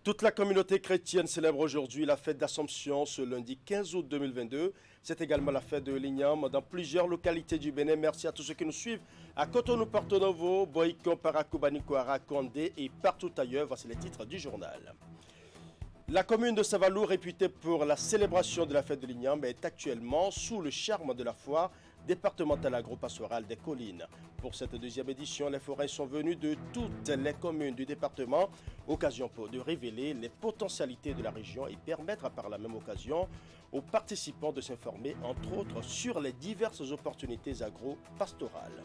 Toute la communauté chrétienne célèbre aujourd'hui la fête d'Assomption ce lundi 15 août 2022. C'est également la fête de l'Igname dans plusieurs localités du Bénin. Merci à tous ceux qui nous suivent à Cotonou, Porto Novo, Boïcon, Paracouba, Nicoara, Condé et partout ailleurs. Voici les titres du journal. La commune de Savalou, réputée pour la célébration de la fête de l'Igname, est actuellement sous le charme de la foire départementale agro-pastorale des collines. Pour cette deuxième édition, les forains sont venus de toutes les communes du département, occasion de révéler les potentialités de la région et permettre par la même occasion aux participants de s'informer, entre autres, sur les diverses opportunités agro-pastorales.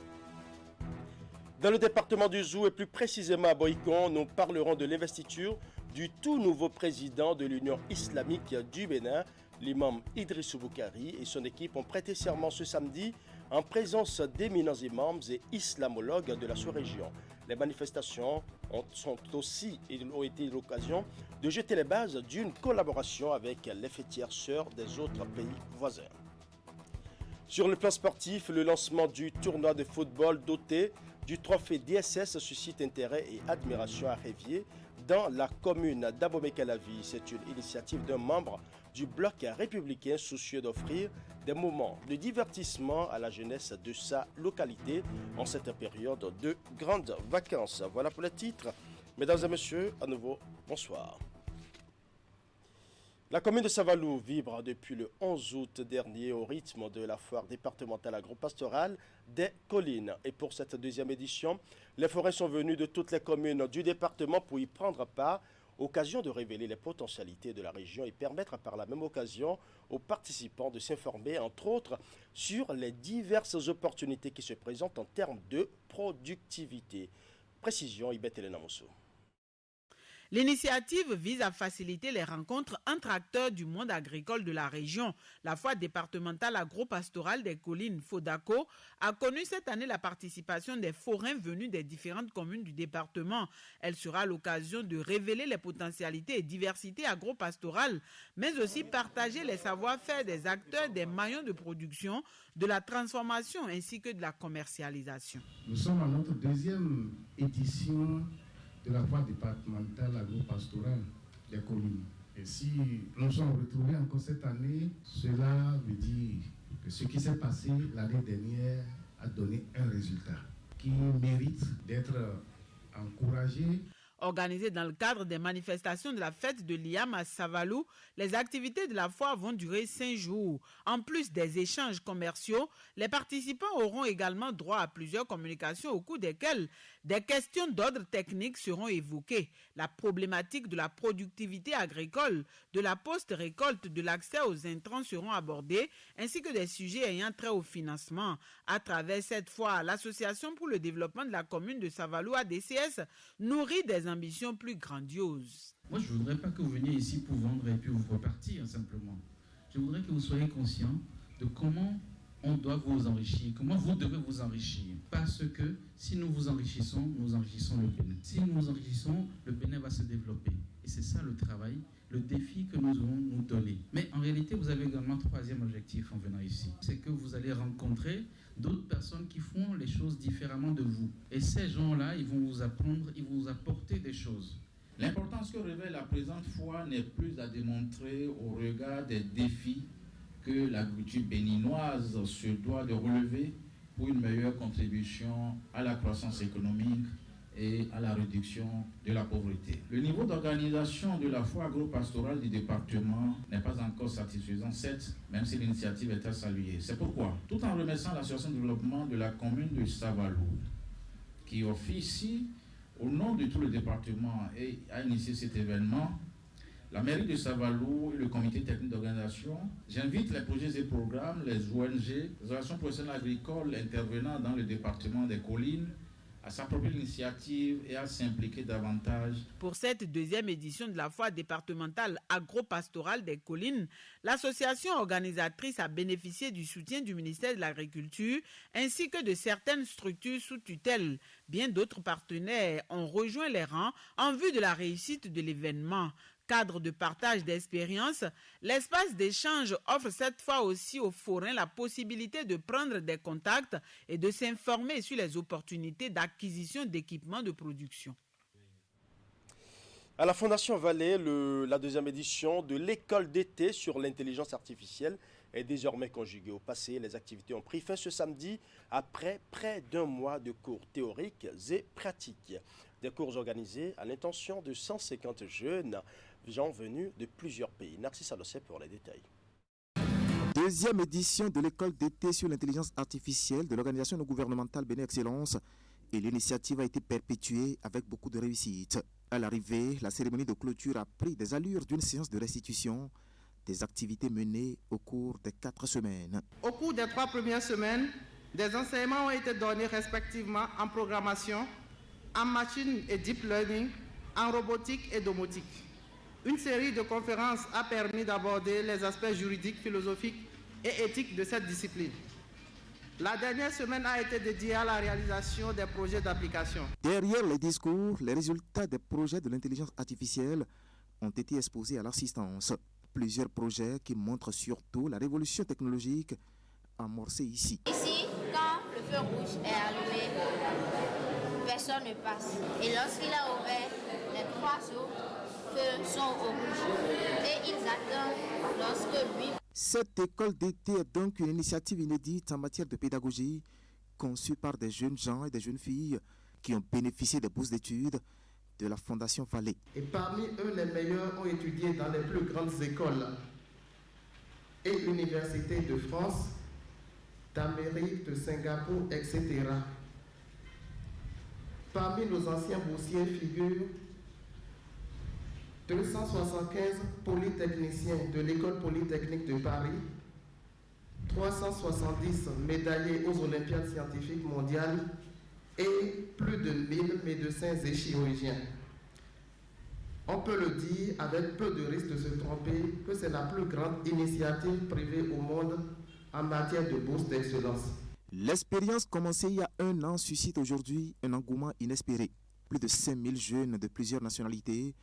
Dans le département du Zou et plus précisément à Boïcon, nous parlerons de l'investiture du tout nouveau président de l'Union islamique du Bénin, l'imam Idrissou Boukari et son équipe ont prêté serment ce samedi en présence d'éminents imams et islamologues de la sous-région. Les manifestations ont été l'occasion de jeter les bases d'une collaboration avec les fêtières sœurs des autres pays voisins. Sur le plan sportif, le lancement du tournoi de football doté du trophée DSS suscite intérêt et admiration à Révier dans la commune d'Abomey-Calavi. C'est une initiative d'un membre du bloc républicain soucieux d'offrir des moments de divertissement à la jeunesse de sa localité en cette période de grandes vacances. Voilà pour les titres. Mesdames et messieurs, à nouveau, bonsoir. La commune de Savalou vibre depuis le 11 août dernier au rythme de la foire départementale agro-pastorale des collines. Et pour cette deuxième édition, les forains sont venus de toutes les communes du département pour y prendre part, occasion de révéler les potentialités de la région et permettre par la même occasion aux participants de s'informer, entre autres, sur les diverses opportunités qui se présentent en termes de productivité. Précision, Ibet Elena Mosso. L'initiative vise à faciliter les rencontres entre acteurs du monde agricole de la région. La foire départementale agro-pastorale des collines, FODACO, a connu cette année la participation des forains venus des différentes communes du département. Elle sera l'occasion de révéler les potentialités et diversités agro-pastorales, mais aussi partager les savoir-faire des acteurs des maillons de production, de la transformation ainsi que de la commercialisation. Nous sommes à notre deuxième édition de la foire départementale agro-pastorale des collines. Et si nous sommes retrouvés encore cette année, cela veut dire que ce qui s'est passé l'année dernière a donné un résultat qui mérite d'être encouragé. Organisées dans le cadre des manifestations de la fête de l'IAM à Savalou, les activités de la foire vont durer 5 jours. En plus des échanges commerciaux, les participants auront également droit à plusieurs communications au cours desquelles des questions d'ordre technique seront évoquées. La problématique de la productivité agricole, de la post-récolte, de l'accès aux intrants seront abordés, ainsi que des sujets ayant trait au financement. À travers cette foire, l'Association pour le développement de la commune de Savalou, ADCS, nourrit des ambitions plus grandioses. Moi, je ne voudrais pas que vous veniez ici pour vendre et puis vous repartir simplement. Je voudrais que vous soyez conscient de comment on doit vous enrichir, comment vous devez vous enrichir. Parce que si nous vous enrichissons, nous enrichissons le Bénin. Si nous nous enrichissons, le Bénin va se développer. Et c'est ça le travail, le défi que nous allons nous donner. Mais en réalité, vous avez également un troisième objectif en venant ici. C'est que vous allez rencontrer d'autres personnes qui font les choses différemment de vous. Et ces gens-là, ils vont vous apprendre, ils vont vous apporter des choses. L'importance que revêt la présente foire n'est plus à démontrer au regard des défis que l'agriculture béninoise se doit de relever pour une meilleure contribution à la croissance économique et à la réduction de la pauvreté. Le niveau d'organisation de la foire agro-pastorale du département n'est pas encore satisfaisant, certes, même si l'initiative est à saluer. C'est pourquoi, tout en remerciant l'association de développement de la commune de Savalou, qui officie au nom de tout le département et a initié cet événement, la mairie de Savalou et le comité technique d'organisation, j'invite les projets et programmes, les ONG, les organisations professionnelles agricoles intervenant dans le département des collines à s'approprier l'initiative et à s'impliquer davantage. Pour cette deuxième édition de la foire départementale agro-pastorale des collines, l'association organisatrice a bénéficié du soutien du ministère de l'Agriculture ainsi que de certaines structures sous tutelle. Bien d'autres partenaires ont rejoint les rangs en vue de la réussite de l'événement. Cadre de partage d'expériences, l'espace d'échange offre cette fois aussi aux forains la possibilité de prendre des contacts et de s'informer sur les opportunités d'acquisition d'équipements de production. À la Fondation Vallée, la deuxième édition de l'école d'été sur l'intelligence artificielle est désormais conjuguée au passé. Les activités ont pris fin ce samedi après près d'un mois de cours théoriques et pratiques. Des cours organisés à l'intention de 150 jeunes gens venus de plusieurs pays. Narcisse Adossé pour les détails. Deuxième édition de l'école d'été sur l'intelligence artificielle de l'organisation non gouvernementale Bénin Excellence, et l'initiative a été perpétuée avec beaucoup de réussite. À l'arrivée, la cérémonie de clôture a pris des allures d'une séance de restitution des activités menées au cours des 4 semaines. Au cours des 3 premières semaines, des enseignements ont été donnés respectivement en programmation, en machine et deep learning, en robotique et domotique. Une série de conférences a permis d'aborder les aspects juridiques, philosophiques et éthiques de cette discipline. La dernière semaine a été dédiée à la réalisation des projets d'application. Derrière les discours, les résultats des projets de l'intelligence artificielle ont été exposés à l'assistance. Plusieurs projets qui montrent surtout la révolution technologique amorcée ici. Ici, quand le feu rouge est allumé, personne ne passe. Et lorsqu'il a ouvert, les 3 autres feux sont au rouge. Et ils attendent lorsque lui... Cette école d'été est donc une initiative inédite en matière de pédagogie, conçue par des jeunes gens et des jeunes filles qui ont bénéficié des bourses d'études de la Fondation Vallée. Et parmi eux, les meilleurs ont étudié dans les plus grandes écoles et universités de France, d'Amérique, de Singapour, etc. Parmi nos anciens boursiers figurent 275 polytechniciens de l'École polytechnique de Paris, 370 médaillés aux Olympiades scientifiques mondiales et plus de 1000 médecins et chirurgiens. On peut le dire avec peu de risque de se tromper que c'est la plus grande initiative privée au monde en matière de bourse d'excellence. L'expérience commencée il y a 1 an suscite aujourd'hui un engouement inespéré. Plus de 5000 jeunes de plusieurs nationalités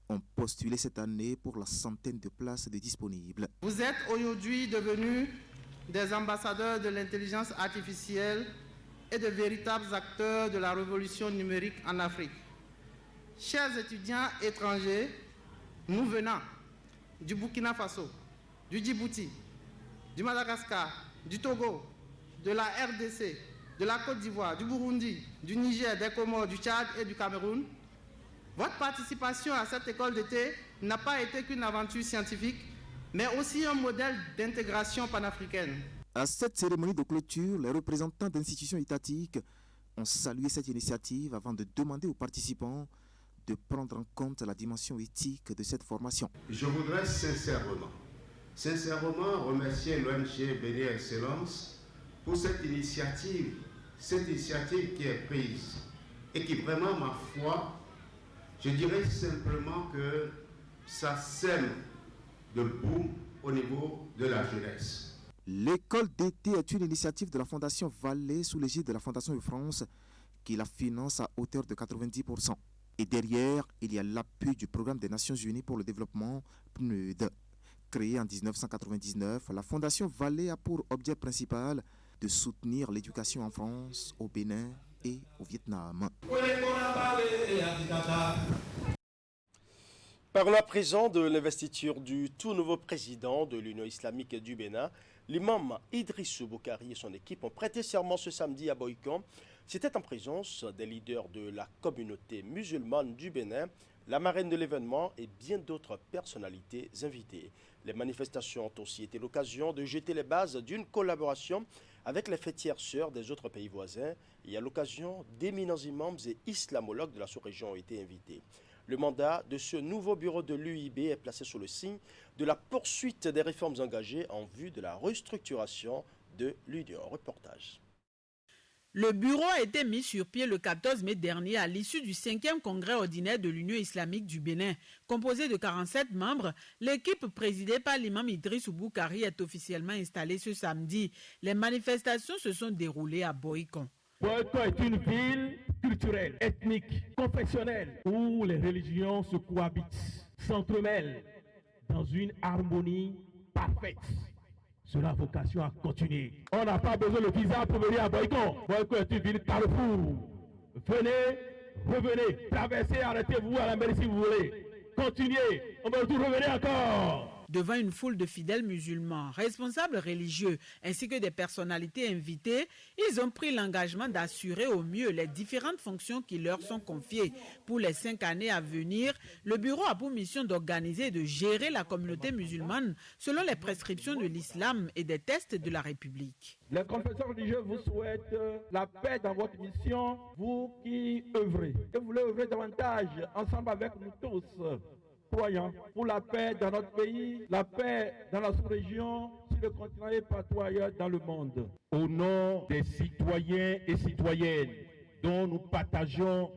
ont postulé cette année pour la centaine de places disponibles. Vous êtes aujourd'hui devenus des ambassadeurs de l'intelligence artificielle et de véritables acteurs de la révolution numérique en Afrique. Chers étudiants étrangers, nous venant du Burkina Faso, du Djibouti, du Madagascar, du Togo, de la RDC, de la Côte d'Ivoire, du Burundi, du Niger, des Comores, du Tchad et du Cameroun, votre participation à cette école d'été n'a pas été qu'une aventure scientifique, mais aussi un modèle d'intégration panafricaine. À cette cérémonie de clôture, les représentants d'institutions étatiques ont salué cette initiative avant de demander aux participants de prendre en compte la dimension éthique de cette formation. Je voudrais sincèrement remercier l'ONG Bénin Excellence pour cette initiative qui est prise et qui vraiment, ma foi, je dirais simplement que ça sème de boom au niveau de la jeunesse. L'école d'été est une initiative de la Fondation Vallée sous l'égide de la Fondation de France qui la finance à hauteur de 90%. Et derrière, il y a l'appui du Programme des Nations Unies pour le développement, PNUD. Créée en 1999, la Fondation Vallée a pour objet principal de soutenir l'éducation en France, au Bénin et au Vietnam. Parlons à présent de l'investiture du tout nouveau président de l'Union islamique du Bénin. L'imam Idrissou Boukari et son équipe ont prêté serment ce samedi à Boïcon. C'était en présence des leaders de la communauté musulmane du Bénin, la marraine de l'événement et bien d'autres personnalités invitées. Les manifestations ont aussi été l'occasion de jeter les bases d'une collaboration avec les fêtières sœurs des autres pays voisins. Et à l'occasion, d'éminents imams et islamologues de la sous-région ont été invités. Le mandat de ce nouveau bureau de l'UIB est placé sous le signe de la poursuite des réformes engagées en vue de la restructuration de l'Union. Reportage. Le bureau a été mis sur pied le 14 mai dernier à l'issue du 5e congrès ordinaire de l'Union islamique du Bénin. Composé de 47 membres, l'équipe présidée par l'imam Idrissou Boukari est officiellement installée ce samedi. Les manifestations se sont déroulées à Boïcon. Boïcon est une ville culturelle, ethnique, confessionnelle, où les religions se cohabitent, s'entremêlent dans une harmonie parfaite. Cela a vocation à continuer. On n'a pas besoin de visa pour venir à Boïcon. Boïcon est une ville carrefour. Venez, revenez, traversez, arrêtez-vous à la mairie si vous voulez. continuez, on va tout revenir encore. Devant une foule de fidèles musulmans, responsables religieux ainsi que des personnalités invitées, ils ont pris l'engagement d'assurer au mieux les différentes fonctions qui leur sont confiées. Pour les 5 années à venir, le bureau a pour mission d'organiser et de gérer la communauté musulmane selon les prescriptions de l'islam et des textes de la République. Les confesseurs religieux vous souhaitent la paix dans votre mission, vous qui œuvrez. Et vous voulez œuvrer davantage ensemble avec nous tous, croyants, pour la paix dans notre pays, la paix dans la sous-région, sur le continent et partout ailleurs dans le monde. Au nom des citoyens et citoyennes dont nous partageons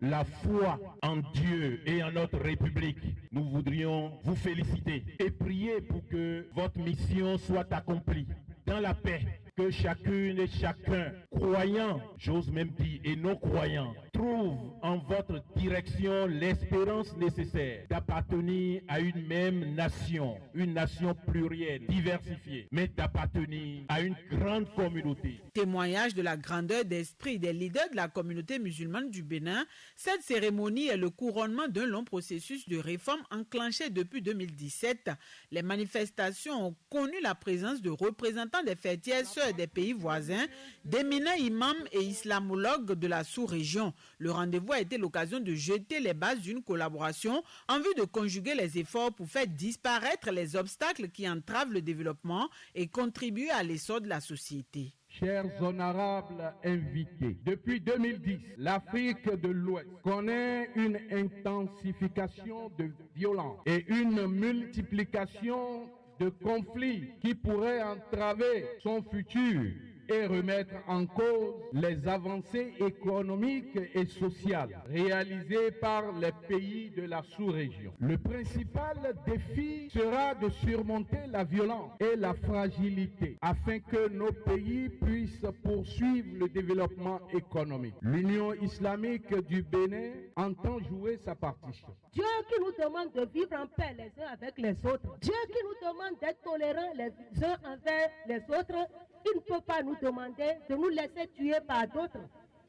la foi en Dieu et en notre République, nous voudrions vous féliciter et prier pour que votre mission soit accomplie dans la paix, que chacune et chacun, croyant, j'ose même dire, et non croyant, trouve en votre direction l'espérance nécessaire d'appartenir à une même nation, une nation plurielle, diversifiée, mais d'appartenir à une grande communauté. Témoignage de la grandeur d'esprit des leaders de la communauté musulmane du Bénin, cette cérémonie est le couronnement d'un long processus de réforme enclenché depuis 2017. Les manifestations ont connu la présence de représentants des fêtières sœurs des pays voisins, d'éminents imams et islamologues de la sous-région. Le rendez-vous a été l'occasion de jeter les bases d'une collaboration en vue de conjuguer les efforts pour faire disparaître les obstacles qui entravent le développement et contribuer à l'essor de la société. Chers honorables invités, depuis 2010, l'Afrique de l'Ouest connaît une intensification de violences et une multiplication de conflits qui pourraient entraver son futur et remettre en cause les avancées économiques et sociales réalisées par les pays de la sous-région. Le principal défi sera de surmonter la violence et la fragilité afin que nos pays puissent poursuivre le développement économique. L'Union islamique du Bénin entend jouer sa partition. Dieu qui nous demande de vivre en paix les uns avec les autres. Dieu qui nous demande d'être tolérants les uns envers les autres. Il ne peut pas nous demander de nous laisser tuer par d'autres.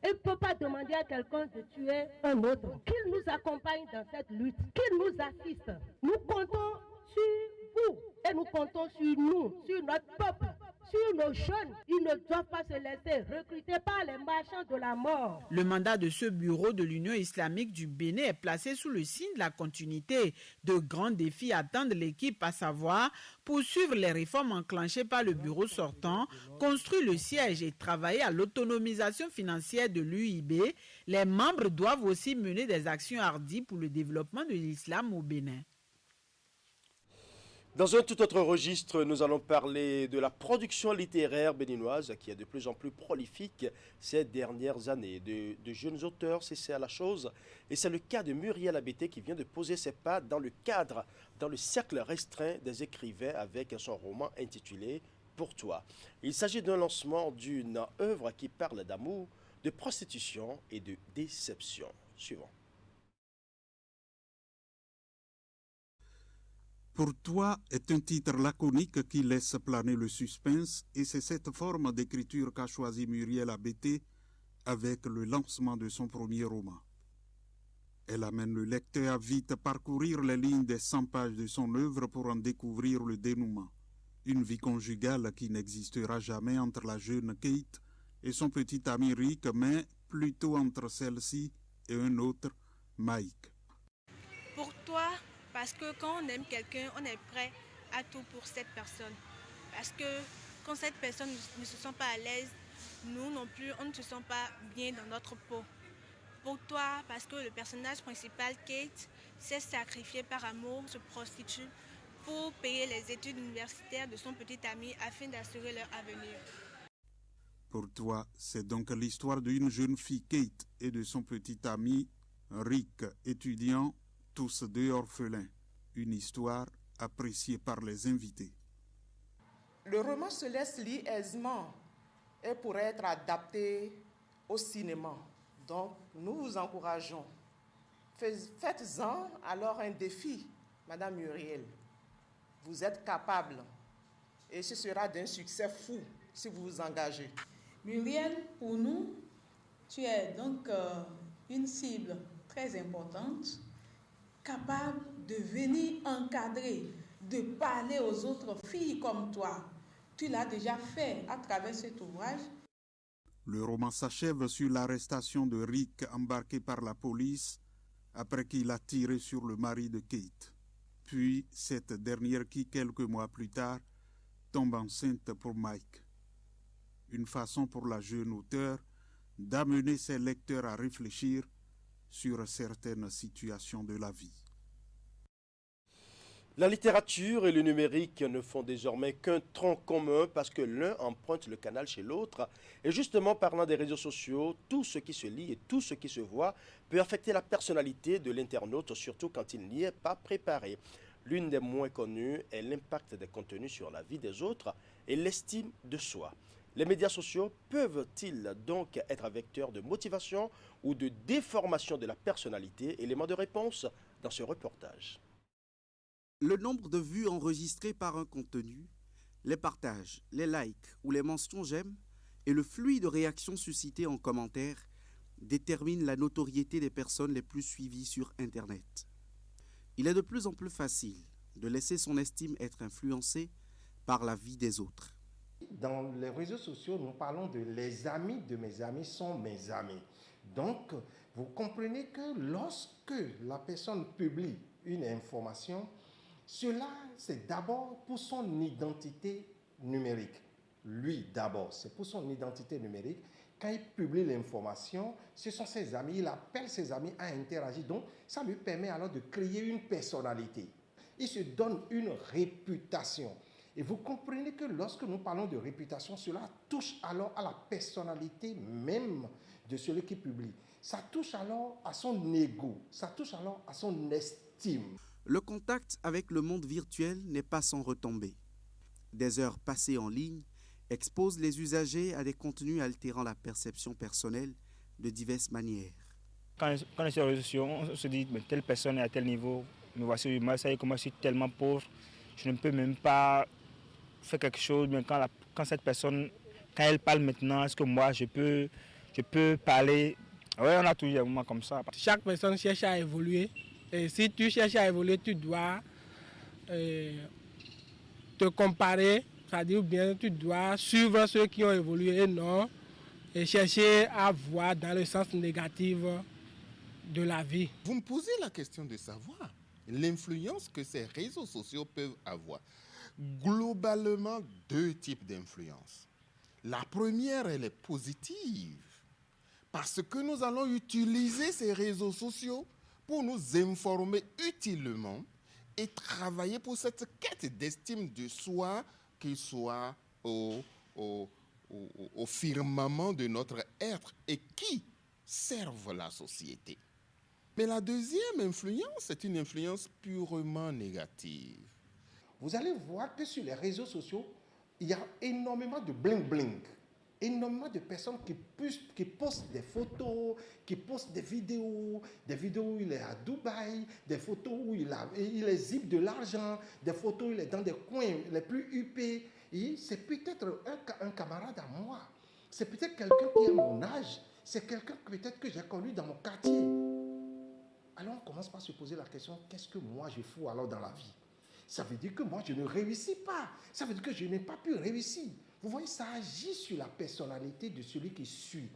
Il ne peut pas demander à quelqu'un de tuer un autre. Qu'il nous accompagne dans cette lutte, qu'il nous assiste. Nous comptons sur vous et nous comptons sur nous, sur notre peuple, sur nos jeunes. Ils ne doivent pas se laisser recruter par les marchands de la mort. Le mandat de ce bureau de l'Union islamique du Bénin est placé sous le signe de la continuité. De grands défis attendent l'équipe, à savoir poursuivre les réformes enclenchées par le bureau sortant, construire le siège et travailler à l'autonomisation financière de l'UIB. Les membres doivent aussi mener des actions hardies pour le développement de l'islam au Bénin. Dans un tout autre registre, nous allons parler de la production littéraire béninoise qui est de plus en plus prolifique ces dernières années. De jeunes auteurs s'essaient à la chose et c'est le cas de Muriel Abété qui vient de poser ses pas dans le cercle restreint des écrivains avec son roman intitulé « Pour toi ». Il s'agit d'un lancement d'une œuvre qui parle d'amour, de prostitution et de déception. Suivant. Pour toi est un titre laconique qui laisse planer le suspense et c'est cette forme d'écriture qu'a choisi Muriel Abété avec le lancement de son premier roman. Elle amène le lecteur à vite parcourir les lignes des 100 pages de son œuvre pour en découvrir le dénouement. Une vie conjugale qui n'existera jamais entre la jeune Kate et son petit ami Rick, mais plutôt entre celle-ci et un autre, Mike. Pour toi, parce que quand on aime quelqu'un, on est prêt à tout pour cette personne. Parce que quand cette personne ne se sent pas à l'aise, nous non plus, on ne se sent pas bien dans notre peau. Pour toi, parce que le personnage principal, Kate, s'est sacrifié par amour, se prostitue pour payer les études universitaires de son petit ami afin d'assurer leur avenir. Pour toi, c'est donc l'histoire d'une jeune fille, Kate, et de son petit ami, Rick, étudiant, tous deux orphelins. Une histoire appréciée par les invités. Le roman se laisse lire aisément et pourrait être adapté au cinéma. Donc, nous vous encourageons. Faites-en alors un défi, Madame Muriel. Vous êtes capable et ce sera d'un succès fou si vous vous engagez. Muriel, pour nous, tu es donc une cible très importante capable de venir encadrer, de parler aux autres filles comme toi. Tu l'as déjà fait à travers cet ouvrage. Le roman s'achève sur l'arrestation de Rick embarqué par la police après qu'il a tiré sur le mari de Kate. Puis cette dernière qui, quelques mois plus tard, tombe enceinte pour Mike. Une façon pour la jeune auteure d'amener ses lecteurs à réfléchir sur certaines situations de la vie. La littérature et le numérique ne font désormais qu'un tronc commun parce que l'un emprunte le canal chez l'autre. Et justement, parlant des réseaux sociaux, tout ce qui se lit et tout ce qui se voit peut affecter la personnalité de l'internaute, surtout quand il n'y est pas préparé. L'une des moins connues est l'impact des contenus sur la vie des autres et l'estime de soi. Les médias sociaux peuvent-ils donc être un vecteur de motivation ou de déformation de la personnalité? Élément de réponse dans ce reportage. Le nombre de vues enregistrées par un contenu, les partages, les likes ou les mentions j'aime et le flux de réactions suscitées en commentaire déterminent la notoriété des personnes les plus suivies sur Internet. Il est de plus en plus facile de laisser son estime être influencée par la vie des autres. Dans les réseaux sociaux, nous parlons de les amis de mes amis sont mes amis. Donc, vous comprenez que lorsque la personne publie une information, cela, c'est d'abord pour son identité numérique. Lui, d'abord, c'est pour son identité numérique. Quand il publie l'information, ce sont ses amis, il appelle ses amis à interagir. Donc, ça lui permet alors de créer une personnalité. Il se donne une réputation. Et vous comprenez que lorsque nous parlons de réputation, cela touche alors à la personnalité même de celui qui publie. Ça touche alors à son ego, ça touche alors à son estime. Le contact avec le monde virtuel n'est pas sans retombées. Des heures passées en ligne exposent les usagers à des contenus altérant la perception personnelle de diverses manières. Quand on est sur les réseaux sociaux, on se dit mais telle personne est à tel niveau, me voici, moi, ça y est, comment je suis tellement pauvre, je ne peux même pas faire quelque chose, mais quand cette personne, quand elle parle maintenant, est-ce que moi je peux parler? Oui, on a toujours des moments comme ça. Chaque personne cherche à évoluer. Et si tu cherches à évoluer, tu dois te comparer, c'est-à-dire bien tu dois suivre ceux qui ont évolué et non, et chercher à voir dans le sens négatif de la vie. Vous me posez la question de savoir l'influence que ces réseaux sociaux peuvent avoir. Globalement, deux types d'influence. La première, elle est positive, parce que nous allons utiliser ces réseaux sociaux pour nous informer utilement et travailler pour cette quête d'estime de soi qui soit au firmament de notre être et qui serve la société. Mais la deuxième influence est une influence purement négative. Vous allez voir que sur les réseaux sociaux, il y a énormément de bling-bling. Énormément de personnes qui postent des photos, qui postent des vidéos où il est à Dubaï, des photos où il exhibe de l'argent, des photos où il est dans des coins les plus huppés. Et c'est peut-être un camarade à moi, c'est peut-être quelqu'un qui est à mon âge, c'est quelqu'un peut-être que j'ai connu dans mon quartier. Alors on commence par se poser la question, qu'est-ce que moi je fous alors dans la vie? Ça veut dire que moi je ne réussis pas, ça veut dire que je n'ai pas pu réussir. Vous voyez, ça agit sur la personnalité de celui qui suit.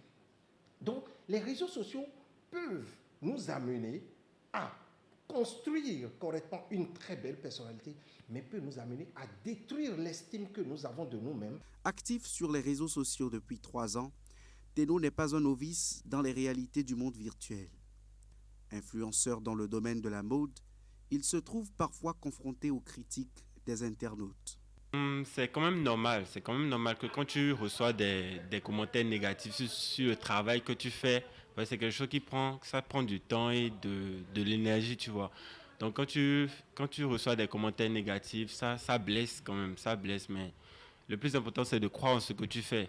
Donc, les réseaux sociaux peuvent nous amener à construire correctement une très belle personnalité, mais peuvent nous amener à détruire l'estime que nous avons de nous-mêmes. Actif sur les réseaux sociaux depuis 3 ans, Teno n'est pas un novice dans les réalités du monde virtuel. Influenceur dans le domaine de la mode, il se trouve parfois confronté aux critiques des internautes. C'est quand même normal. C'est quand même normal que quand tu reçois des commentaires négatifs sur le travail que tu fais, ouais, c'est quelque chose ça prend du temps et de l'énergie, tu vois. Donc quand tu reçois des commentaires négatifs, ça blesse quand même, ça blesse. Mais le plus important, c'est de croire en ce que tu fais.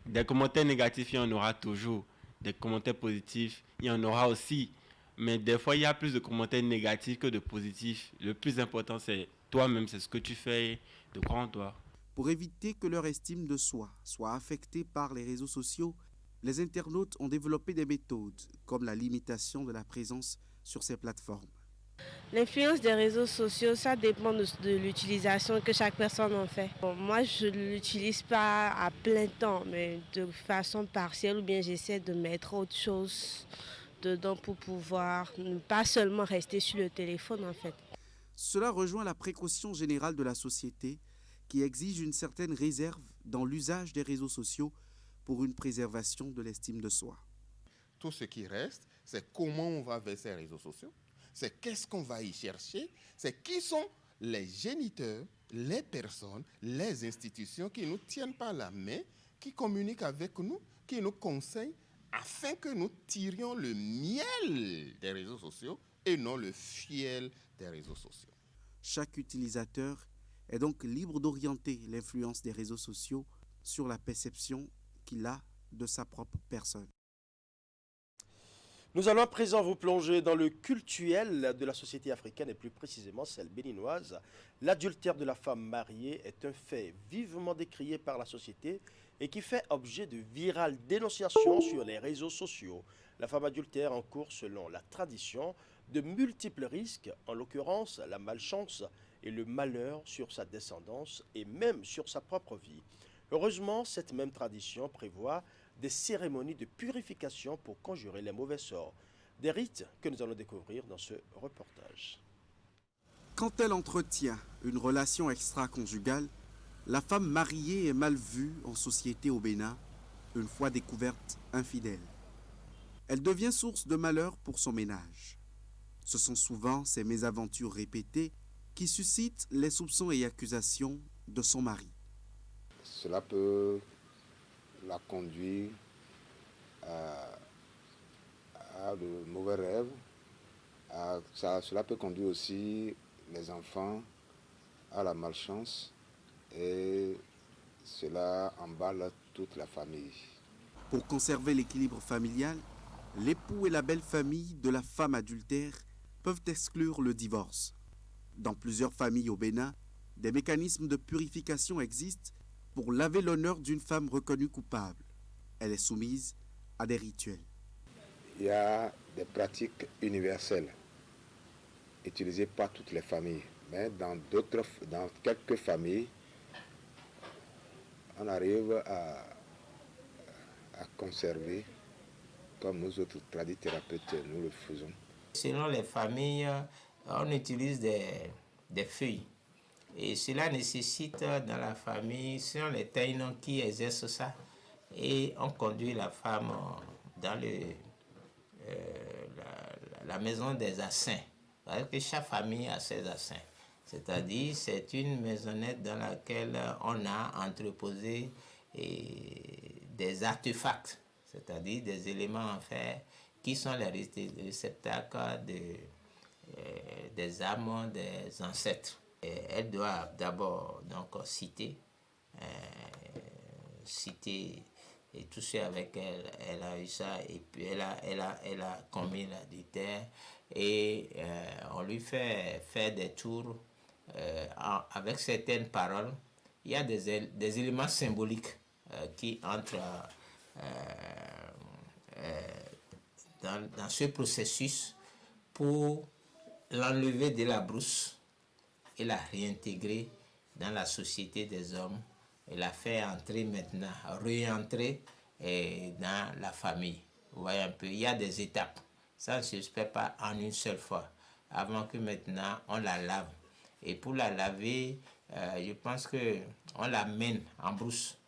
Des commentaires négatifs, il y en aura toujours. Des commentaires positifs, il y en aura aussi. Mais des fois, il y a plus de commentaires négatifs que de positifs. Le plus important, c'est toi-même, c'est ce que tu fais, de croire en toi. Pour éviter que leur estime de soi soit affectée par les réseaux sociaux, les internautes ont développé des méthodes comme la limitation de la présence sur ces plateformes. L'influence des réseaux sociaux, ça dépend de l'utilisation que chaque personne en fait. Bon, moi, je ne l'utilise pas à plein temps, mais de façon partielle, ou bien j'essaie de mettre autre chose dedans pour pouvoir ne pas seulement rester sur le téléphone en fait. Cela rejoint la précaution générale de la société qui exige une certaine réserve dans l'usage des réseaux sociaux pour une préservation de l'estime de soi. Tout ce qui reste, c'est comment on va vers ces réseaux sociaux, c'est qu'est-ce qu'on va y chercher, c'est qui sont les géniteurs, les personnes, les institutions qui nous tiennent par la main, qui communiquent avec nous, qui nous conseillent afin que nous tirions le miel des réseaux sociaux et non le fiel des réseaux sociaux. Chaque utilisateur est donc libre d'orienter l'influence des réseaux sociaux sur la perception qu'il a de sa propre personne. Nous allons à présent vous plonger dans le cultuel de la société africaine et plus précisément celle béninoise. L'adultère de la femme mariée est un fait vivement décrié par la société et qui fait objet de virales dénonciations sur les réseaux sociaux. La femme adultère encourt, selon la tradition, de multiples risques, en l'occurrence la malchance et le malheur sur sa descendance et même sur sa propre vie. Heureusement, cette même tradition prévoit des cérémonies de purification pour conjurer les mauvais sorts. Des rites que nous allons découvrir dans ce reportage. Quand elle entretient une relation extra-conjugale, la femme mariée est mal vue en société au Bénin, une fois découverte infidèle. Elle devient source de malheur pour son ménage. Ce sont souvent ces mésaventures répétées qui suscitent les soupçons et accusations de son mari. Cela peut la conduire à de mauvais rêves. Cela peut conduire aussi les enfants à la malchance et cela emballe toute la famille. Pour conserver l'équilibre familial, l'époux et la belle-famille de la femme adultère peuvent exclure le divorce. Dans plusieurs familles au Bénin, des mécanismes de purification existent pour laver l'honneur d'une femme reconnue coupable. Elle est soumise à des rituels. Il y a des pratiques universelles utilisées par toutes les familles, mais dans quelques familles, on arrive à conserver, comme nous autres tradithérapeutes, nous le faisons. Selon les familles, on utilise des feuilles. Et cela nécessite dans la famille, selon les taïnons qui exercent ça, et on conduit la femme dans la maison des assins. Parce que chaque famille a ses assins. C'est-à-dire, c'est une maisonnette dans laquelle on a entreposé des artefacts, c'est-à-dire des éléments en fer qui sont les réceptacles des âmes des ancêtres. Et elle doit d'abord donc citer et toucher avec elle. Elle a eu ça et puis elle a commis l'adultère et on lui fait faire des tours avec certaines paroles. Il y a des éléments symboliques qui entrent dans ce processus pour l'enlever de la brousse et la réintégrer dans la société des hommes et la faire entrer maintenant, réentrer dans la famille. Vous voyez un peu, il y a des étapes. Ça ne se fait pas en une seule fois, avant que maintenant on la lave. Et pour la laver, je pense qu'on la mène en brousse.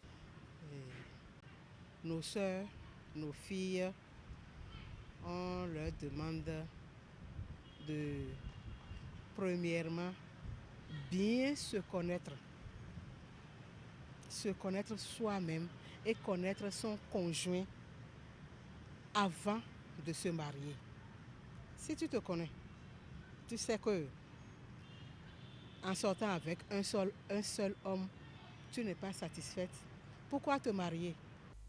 Nos sœurs, nos filles, on leur demande de, premièrement, bien se connaître soi-même et connaître son conjoint avant de se marier. Si tu te connais, tu sais que en sortant avec un seul homme, tu n'es pas satisfaite. Pourquoi te marier?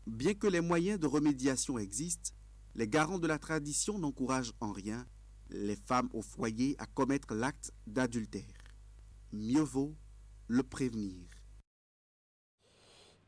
Bien que les moyens de remédiation existent, les garants de la tradition n'encouragent en rien les femmes au foyer à commettre l'acte d'adultère. Mieux vaut le prévenir.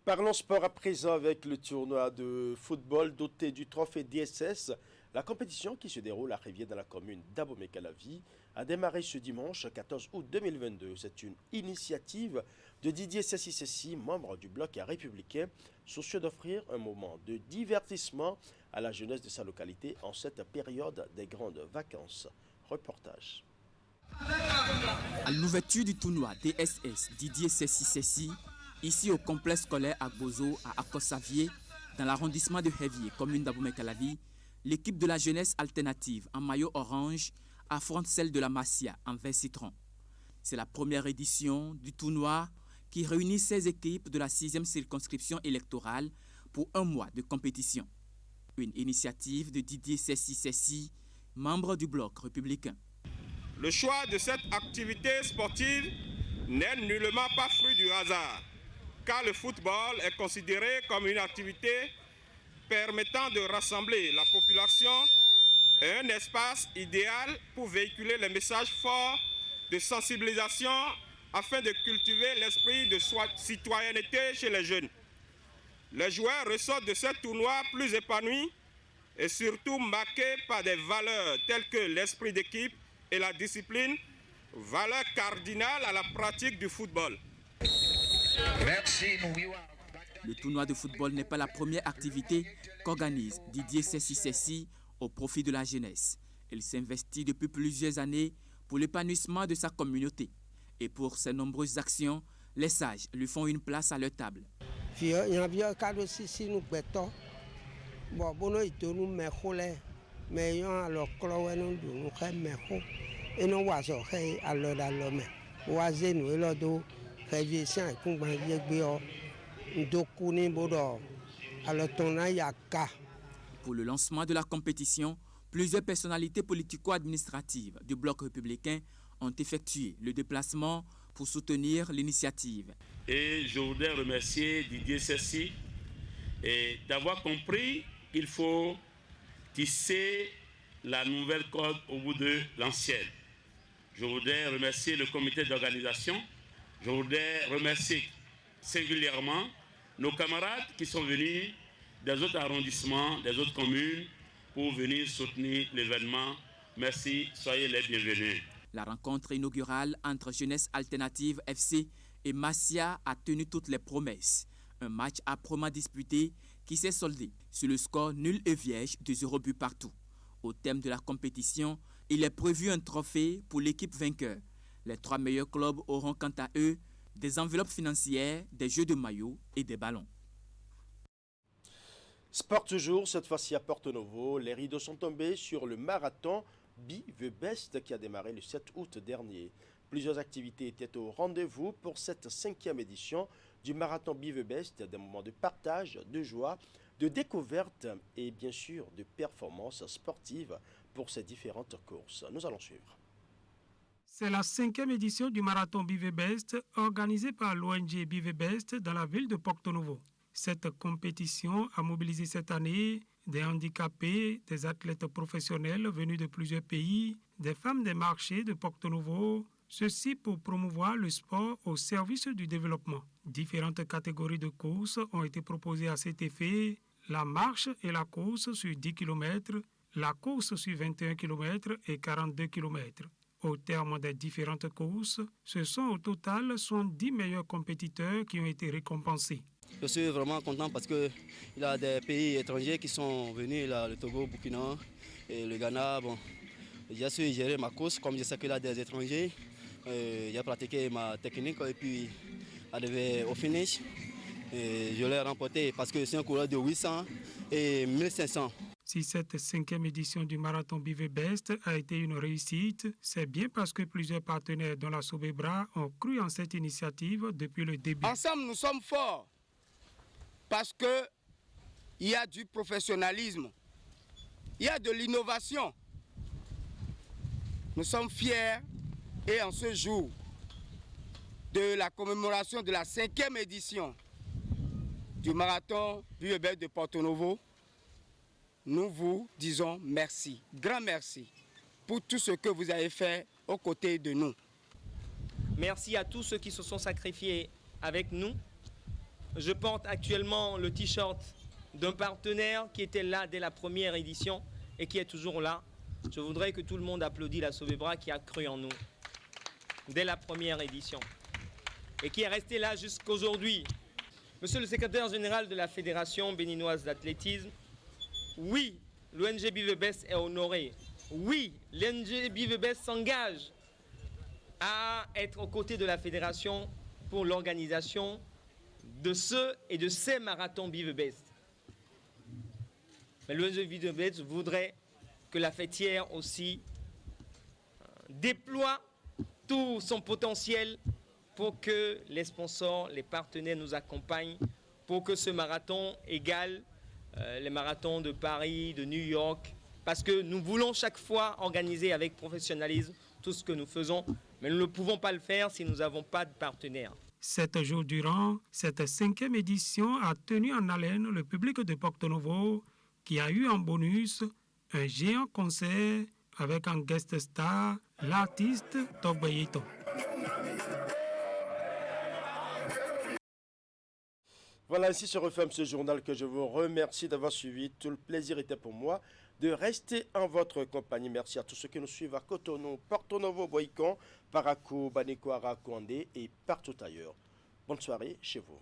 Parlons sport à présent avec le tournoi de football doté du trophée DSS. La compétition qui se déroule à Rivière dans la commune d'Abomey-Calavi a démarré ce dimanche 14 août 2022. C'est une initiative de Didier Sessi, membre du bloc républicain, soucieux d'offrir un moment de divertissement à la jeunesse de sa localité en cette période des grandes vacances. Reportage. À l'ouverture du tournoi DSS Didier Sessi, ici au complexe scolaire Agbozo à Akossavier, dans l'arrondissement de Hevier, commune d'Abomey-Calavi, l'équipe de la jeunesse alternative en maillot orange affronte celle de la Massia en vert citron. C'est la première édition du tournoi qui réunit 16 équipes de la 6e circonscription électorale pour un mois de compétition. Une initiative de Didier Sessi, membre du bloc républicain. Le choix de cette activité sportive n'est nullement pas fruit du hasard, car le football est considéré comme une activité permettant de rassembler la population et un espace idéal pour véhiculer les messages forts de sensibilisation afin de cultiver l'esprit de citoyenneté chez les jeunes. Les joueurs ressortent de ce tournoi plus épanouis et surtout marqués par des valeurs telles que l'esprit d'équipe et la discipline, valeurs cardinales à la pratique du football. Merci. Le tournoi de football n'est pas la première activité qu'organise Didier Sessi au profit de la jeunesse. Il s'investit depuis plusieurs années pour l'épanouissement de sa communauté. Et pour ses nombreuses actions, les sages lui font une place à leur table. Pour le lancement de la compétition, plusieurs personnalités politico-administratives du bloc républicain ont effectué le déplacement pour soutenir l'initiative. Et je voudrais remercier Didier Sessi d'avoir compris qu'il faut tisser la nouvelle corde au bout de l'ancienne. Je voudrais remercier le comité d'organisation. Je voudrais remercier singulièrement nos camarades qui sont venus des autres arrondissements, des autres communes pour venir soutenir l'événement. Merci, soyez les bienvenus. La rencontre inaugurale entre Jeunesse Alternative FC et Massia a tenu toutes les promesses. Un match âprement disputé qui s'est soldé sur le score nul et vierge de 0 but partout. Au thème de la compétition, il est prévu un trophée pour l'équipe vainqueur. Les 3 meilleurs clubs auront quant à eux des enveloppes financières, des jeux de maillots et des ballons. Sport toujours, cette fois-ci à Porto Novo. Les rideaux sont tombés sur le marathon Be the Best qui a démarré le 7 août dernier. Plusieurs activités étaient au rendez-vous pour cette 5e édition du marathon Be the Best, des moments de partage, de joie, de découverte et bien sûr de performances sportives pour ces différentes courses. Nous allons suivre. C'est la 5e édition du marathon Be the Best organisée par l'ONG Be the Best dans la ville de Porto Novo. Cette compétition a mobilisé cette année des handicapés, des athlètes professionnels venus de plusieurs pays, des femmes des marchés de Porto Novo, ceci pour promouvoir le sport au service du développement. Différentes catégories de courses ont été proposées à cet effet, la marche et la course sur 10 km, la course sur 21 km et 42 km. Au terme des différentes courses, ce sont au total 70 meilleurs compétiteurs qui ont été récompensés. Je suis vraiment content parce qu'il y a des pays étrangers qui sont venus, là, le Togo, Burkina et le Ghana. Bon, j'ai su gérer ma course comme je sais qu'il y a des étrangers. J'ai pratiqué ma technique et puis arrivé au finish. Et je l'ai remporté parce que c'est un coureur de 800 et 1500. Si cette 5e édition du marathon Be the Best a été une réussite, c'est bien parce que plusieurs partenaires dont la Sobebra ont cru en cette initiative depuis le début. Ensemble, nous sommes forts parce qu'il y a du professionnalisme, il y a de l'innovation. Nous sommes fiers et en ce jour de la commémoration de la 5e édition du marathon Be the Best de Porto Novo, nous vous disons merci, grand merci pour tout ce que vous avez fait aux côtés de nous. Merci à tous ceux qui se sont sacrifiés avec nous. Je porte actuellement le t-shirt d'un partenaire qui était là dès la première édition et qui est toujours là. je voudrais que tout le monde applaudisse la Sobebra qui a cru en nous dès la première édition et qui est resté là jusqu'aujourd'hui. Monsieur le secrétaire général de la Fédération béninoise d'athlétisme, oui, l'ONG Bivebest est honoré. Oui, l'ONG Bivebest s'engage à être aux côtés de la fédération pour l'organisation de ce et de ces marathons Bivebest. Mais l'ONG Bivebest voudrait que la fêtière aussi déploie tout son potentiel pour que les sponsors, les partenaires nous accompagnent pour que ce marathon égale les marathons de Paris, de New York, parce que nous voulons chaque fois organiser avec professionnalisme tout ce que nous faisons, mais nous ne pouvons pas le faire si nous n'avons pas de partenaires. 7 jours durant, cette 5e édition a tenu en haleine le public de Porto Novo, qui a eu en bonus un géant concert avec en guest star l'artiste Togbayito. Voilà, ainsi se referme ce journal que je vous remercie d'avoir suivi. Tout le plaisir était pour moi de rester en votre compagnie. Merci à tous ceux qui nous suivent à Cotonou, Porto Novo, Boïcon, Parakou, Baneko, Arakou, Andé et partout ailleurs. Bonne soirée chez vous.